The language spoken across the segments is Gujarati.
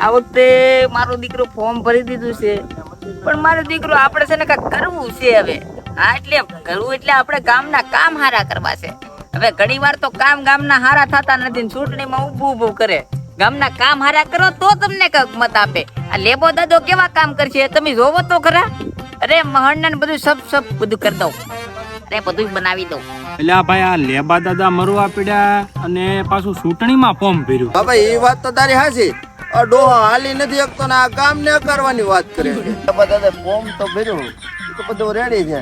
આ વખતે મારો દીકરો ફોર્મ ભરી દીધું છે, પણ મારો દીકરો આપણે છે ને કાંઈક કરવું છે હવે. હા, એટલે કરવું એટલે આપણે ગામના કામ હારા કરવા છે. હવે ઘણી વાર તો કામ ગામના હારા થતા નથી ને ચૂંટણીમાં ઊભું કરે. ગામના કામ હારા કરો તો તમને કંઈક મત આપે. આ લેબો દાદો કેવા કામ કરશે તમે જોવો તો ખરા. અરે મહણને બધું સબ બધું કરી દઉં, અરે બધું બનાવી દઉં. એટલે આ ભાઈ આ લેબા દાદા મરવા પડ્યા અને પાછું ચૂંટણીમાં ફોર્મ ભર્યું. બાબા એ વાત તો તારી હાચી. ડોહા હાલી નથી શકતો ને આ કામ ને કરવાની વાત કરે છે. લેબા દાદા ફોર્મ તો ભર્યું, તો બધું રેડી છે.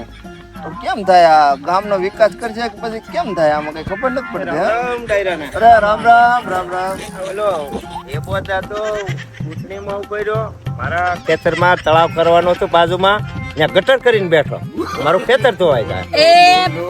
તો કેમ થાય આ ગામનો વિકાસ કરશે કે પછી કેમ થાય આમાં કઈ ખબર નથી પડતી. અરે રામ રામ રામ રામ. બોલો એ પોતા તો ચૂંટણીમાં ઉભર્યો, મારા ખેતરમાં તળાવ કરવાનો હતો બાજુમાં, ત્યાં ગટર કરીને બેઠો, મારું ખેતર ધોવાઈ જાય. એ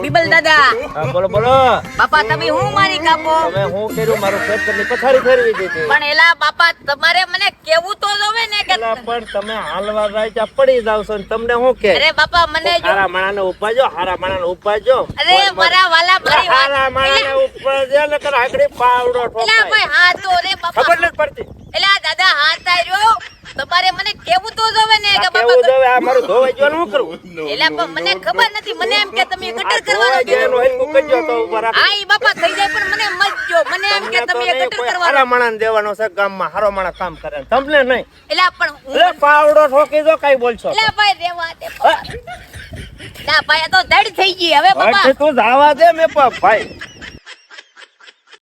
બીબલ દાદા, હા બોલો બોલો. બાપા તમે હું મારી કાપો? તમે હું કર્યું? મારું ખેતરની પથારી ફેરવી દીધી. પણ એલા બાપા તમારે મને કેવું તો જોવે ને કે પેલા પણ તમે હાલવા રાખ્યા પડી જાવ છો ને તમને શું કે? અરે બાપા મને જો હારા માણાને ઉપાજો, હારા માણાને ઉપાજો. અરે મારા વાલા મારી વાત હારા માણાને ઉપાજો નકર આગળ પાવડો એલા ઠોકાય. ભાઈ હાથ તો રે બાપા. ખબર નથી પડતી. એલા દાદા હાથ આર્યો તમારે મને કેવું તો જોવે ને કે કેવું બાપા. જોવે? આ મારું ધોવાઈ ગયું શું કરું? એલા પણ મને ખબર નથી, મને એમ કે તમે ગટર કરવાનો ધોવાઈ કીધું. ગયાનું હરખું કરજો તો ઉભા રાખો. હા ઈ બાપા થઈ જાય પણ મને મત જો, મને એમ કે તમે ગટર કરવાનો. હારા માણસ દેવાનો છે ગામમાં, હારો માણસ કામ કરે તમને નહીં. એલા પણ એટલે પાવડો ઠોકી દો, કઈ બોલશો? એલા ભાઈ રેવા દે બાપા. ના ભાઈ આ તો દડ થઈ ગઈ હવે બાપા. તું જવા દે મેં ભાઈ.